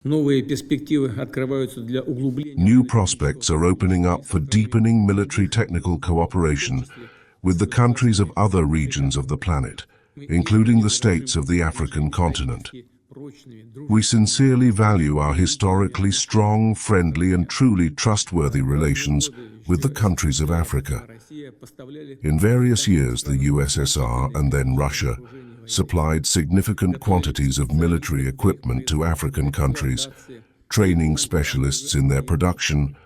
New prospects are opening up for deepening military technical cooperation with the countries of other regions of the planet, including the states of the African continent. We sincerely value our historically strong, friendly, and truly trustworthy relations with the countries of Africa. In various years, the USSR and then Russia supplied significant quantities of military equipment to African countries, training specialists in their production,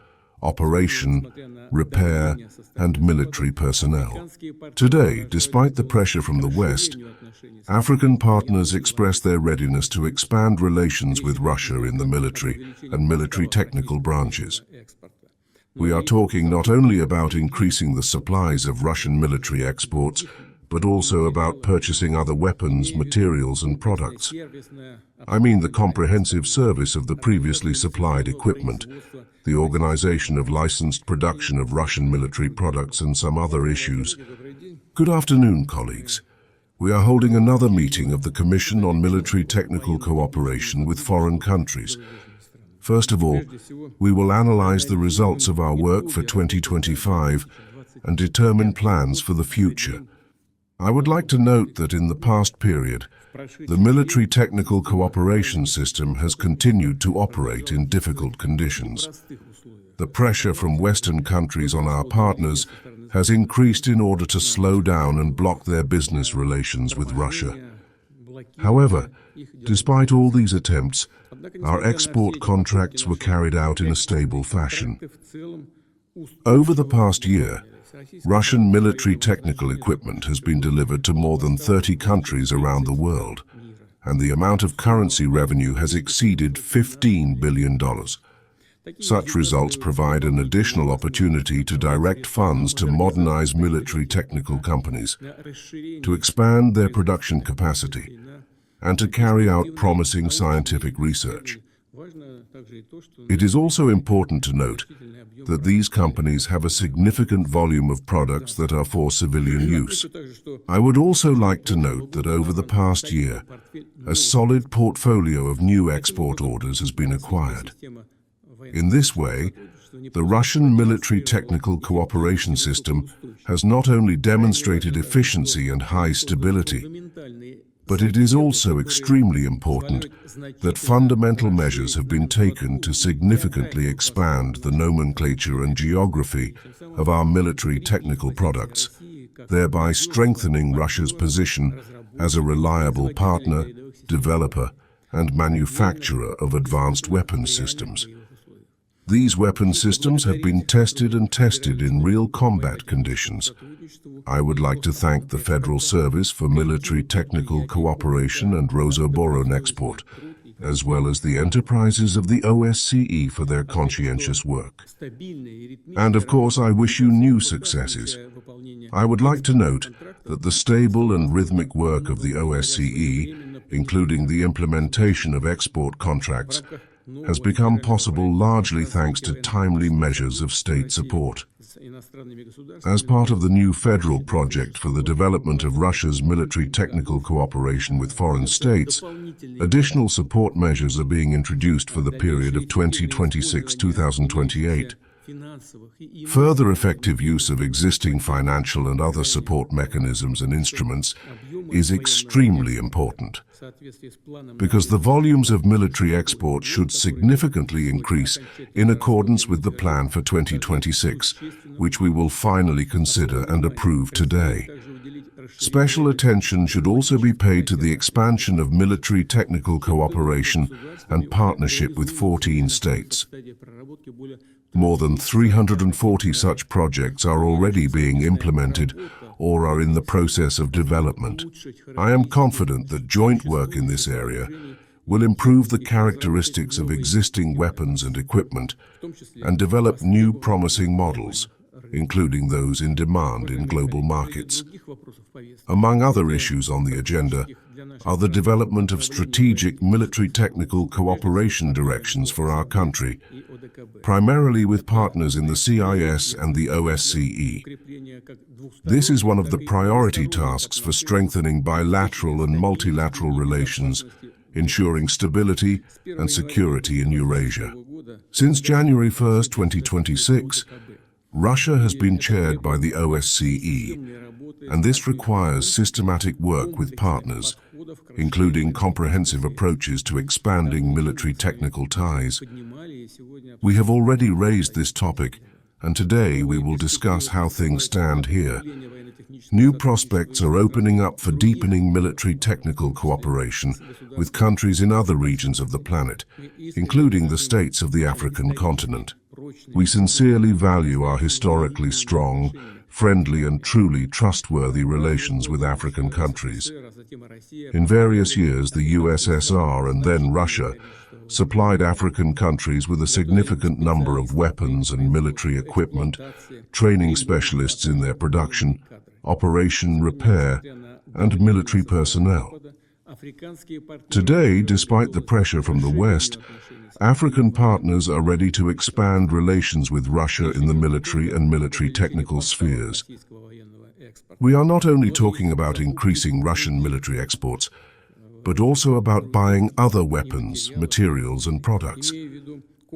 operation, repair, and military personnel. Today, despite the pressure from the West, African partners express their readiness to expand relations with Russia in the military and military technical branches. We are talking not only about increasing the supplies of Russian military exports, but also about purchasing other weapons, materials, and products. I mean the comprehensive service of the previously supplied equipment, the organization of licensed production of Russian military products, and some other issues. Good afternoon, colleagues. We are holding another meeting of the Commission on Military Technical Cooperation with foreign countries. First of all, we will analyze the results of our work for 2025 and determine plans for the future. I would like to note that in the past period, the military technical cooperation system has continued to operate in difficult conditions. The pressure from Western countries on our partners has increased in order to slow down and block their business relations with Russia. However, despite all these attempts, our export contracts were carried out in a stable fashion. Over the past year, Russian military technical equipment has been delivered to more than 30 countries around the world, and the amount of currency revenue has exceeded $15 billion. Such results provide an additional opportunity to direct funds to modernize military technical companies, to expand their production capacity, and to carry out promising scientific research. It is also important to note that these companies have a significant volume of products that are for civilian use. I would also like to note that over the past year, a solid portfolio of new export orders has been acquired. In this way, the Russian military technical cooperation system has not only demonstrated efficiency and high stability, but it is also extremely important that fundamental measures have been taken to significantly expand the nomenclature and geography of our military technical products, thereby strengthening Russia's position as a reliable partner, developer, and manufacturer of advanced weapons systems. These weapon systems have been tested in real combat conditions. I would like to thank the Federal Service for Military Technical Cooperation and Rosoboronexport, as well as the enterprises of the OSCE for their conscientious work. And of course, I wish you new successes. I would like to note that the stable and rhythmic work of the OSCE, including the implementation of export contracts, has become possible largely thanks to timely measures of state support. As part of the new federal project for the development of Russia's military technical cooperation with foreign states, additional support measures are being introduced for the period of 2026-2028. Further effective use of existing financial and other support mechanisms and instruments is extremely important, because the volumes of military export should significantly increase in accordance with the plan for 2026, which we will finally consider and approve today. Special attention should also be paid to the expansion of military technical cooperation and partnership with 14 states. More than 340 such projects are already being implemented or are in the process of development. I am confident that joint work in this area will improve the characteristics of existing weapons and equipment and develop new promising models, including those in demand in global markets. Among other issues on the agenda are the development of strategic military technical cooperation directions for our country, primarily with partners in the CIS and the OSCE. This is one of the priority tasks for strengthening bilateral and multilateral relations ensuring stability and security in Eurasia. Since January 1, 2026, Russia has been chaired by the OSCE, and this requires systematic work with partners, including comprehensive approaches to expanding military technical ties. We have already raised this topic, and today we will discuss how things stand here. New prospects are opening up for deepening military technical cooperation with countries in other regions of the planet, including the states of the African continent. We sincerely value our historically strong, friendly and truly trustworthy relations with African countries. In various years, the USSR and then Russia supplied African countries with a significant number of weapons and military equipment, training specialists in their production, operation, repair, and military personnel. Today, despite the pressure from the West, African partners are ready to expand relations with Russia in the military and military technical spheres. We are not only talking about increasing Russian military exports, but also about buying other weapons, materials, and products.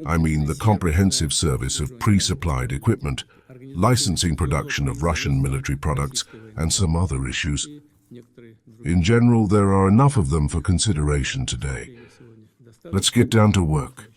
I mean the comprehensive service of pre-supplied equipment, licensing production of Russian military products, and some other issues. In general, there are enough of them for consideration today. Let's get down to work.